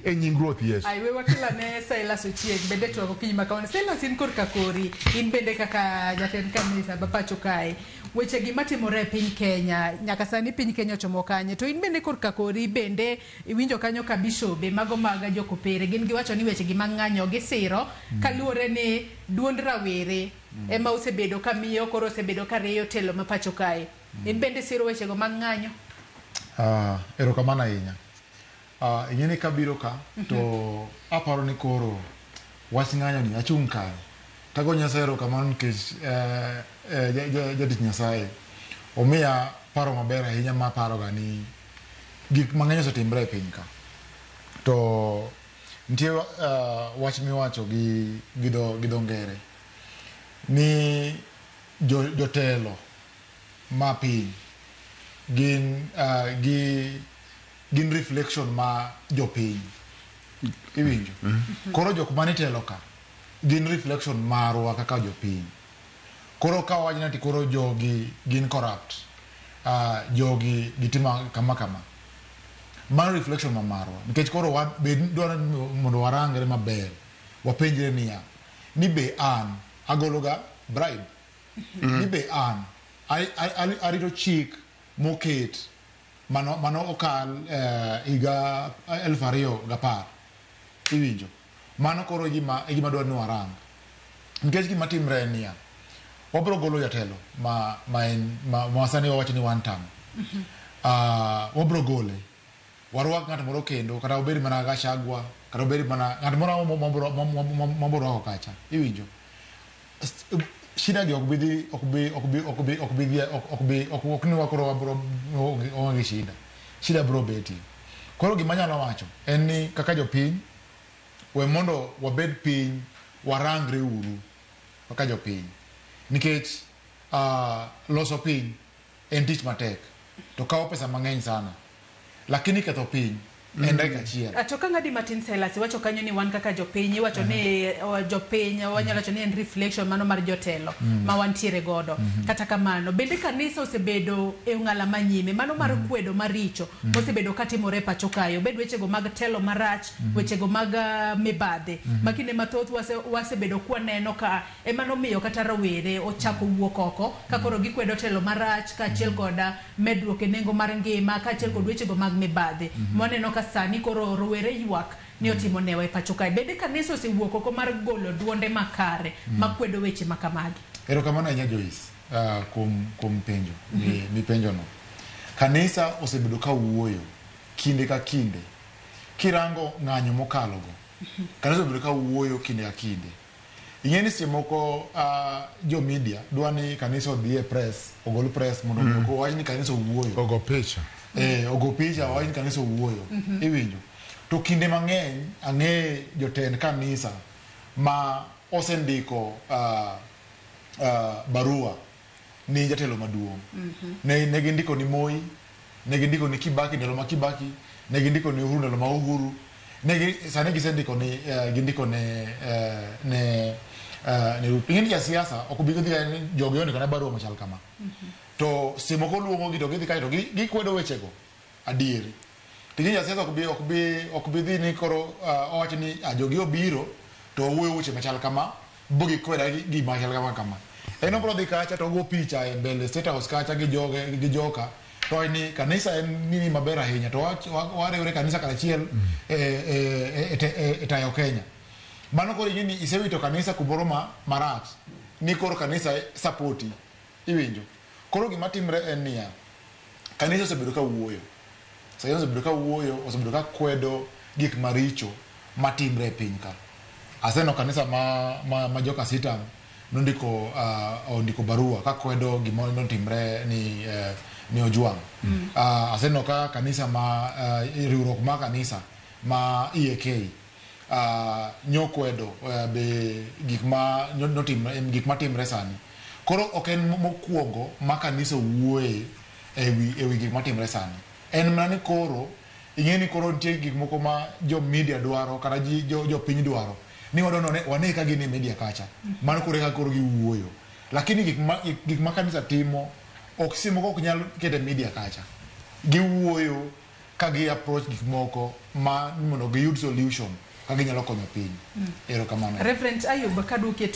e nying ruoth Yesu. Ai we wakila ne Silas Ochieng bende to ko piny makawan Silas in korka kori in bende kaka jatend kanisa bapacho kae weche gi matimore e piny Kenya nyaka sani piny Kenya ochomo kanye to in bende korka kori bende iwinjo kanyo ka bishobe mago maga jokopere gin giwacho ni weche gi mang'anyo gisiro kaluore ni duond rawere ema osebedo kamiyo koro osebedo kareyo telo mapacho kae in bende siro weche go mang'anyo. Erokamano ahinya. Ing'eni kabiro ka to aparo ni koro wach ng'anyo ni achung' kae kago Nyasaye erokamano nikech jatich Nyasaye omiya paro maber ahinya ma paroga ni gik mang'eny osetimre e piny ka to nitie wach miwacho gi dho ngere ni jotelo ma piny gin reflection ma jopiny iwinjo koro jok manitelo ka gin reflection marwa kaka jopiny koro ka wajna ti koro jogi gin corrupt jogi gitima kama man reflection marwa nikech koro dwaro mondo warangre maber wapenjre niya ni be an agologa bribe ni be an arito chik moket mano okal higa 2010 iwinjo mano koro gima dwaro ni warang nikech gima timre niya wabro golo jatelo ma sani wawacho ni one time wabro gole warwak ng'at moro kendo kata obed mana Gachagua kata obed mana ng'at moro mabro wako kacha iwinjo shida gi okni wakoro wabro onge shida bro beti koro gima nyalo wacho en ni kaka jopiny we mondo wabed piny warangre uru kaka jopiny nikech loso piny en tich matek to kawo pesa mang'eny sana lakini ketho piny en dakika achiel. Atoka ng'adi Martin Silas wacho kanyo ni wan kaka jopiny wacho ni jopiny wanyalo wacho ni en reflection mano mar jotelo ma wantiere godo kata kamano bende kanisa osebedo e ng'ala manyime mano mar kwedo maricho osebedo katimore pacho kayo bed weche go mag telo marach weche go mag mibadhe makine mathoth wasebedo kwaneno ka emano miyo kata rawere ochako wuok oko ka koro gikwedo telo marach ka achiel koda medruok e nengo mar ngima ka achiel kod weche go mag mibadhe moneno ka sani koro rowere ywak ni otimo newa e pacho kae bende kanisa osewuok oko mar golo duonde makare makwedo weche makamagi. Erokamano ahinya Joyce kuom penjo mi penjo no kanisa osebedo ka wuoyo kinde ka kinde kirango ng'anyo mokalo go kanisa osebedo ka wuoyo kinde ka kinde ing'eni seche moko jo media dwani kanisa odhi e press ogol press mondo owach ni kanisa owuoyo ogo picha ogo picha wawach ni kanisa owuoyo iwinjo to kinde mang'eny ang'e jotend kanisa ma osendiko barua ni jatelo maduong' ne gindiko ni Moi ne gindiko ni Kibaki ndalo ma Kibaki ne gindiko ni Uhuru ndalo ma Uhuru sani gisendiko ni gindiko ne ing'eni ja siasa okobiko dhi jogi ondiko na barua machal kama to simo ko luongo gi to gidhi kae to gikwedo wechego adieri tiji ja siasa okbi dhi ni koro owacho ni jogi obiro to wuoyo weche machal kama bugi kweda gi machal kama en obro dhi kacha to go picha e mbele state house kacha gi joka to ni kanisa en nini maber ahinya to warewre kanisa karachiel e tayo Kenya mano koro yini isewito kanisa kumoro marach ni koro kanisa supporti iwinjo koro gima timre en niya kanisa osebedo ka wuoyo osebedo ka kwedo gik maricho matimre e piny ka aseno kanisa ma joka sitam ondiko barua ka kwedo gima notimre ni Ojwang aseno ka kanisa ma riwruok ma kanisa ma EAK nyokwedo be gik ma timre sani koro ok en mokuongo ma kanisa wuoye ewi gik matimre sani en mana ni koro ing'eni koro nitie gik moko ma jo media dwaro kata jo piny dwaro ni wane ka gin e media kacha mano koro ka koro giwuoyo lakini gik ma kanisa timo ok simo ok nyal kete media kacha giwuoyo ka gi approach gik moko ma mondo giyud solution ka ginyalo konyo piny. Erokamano. Reverend Ayub, kaduke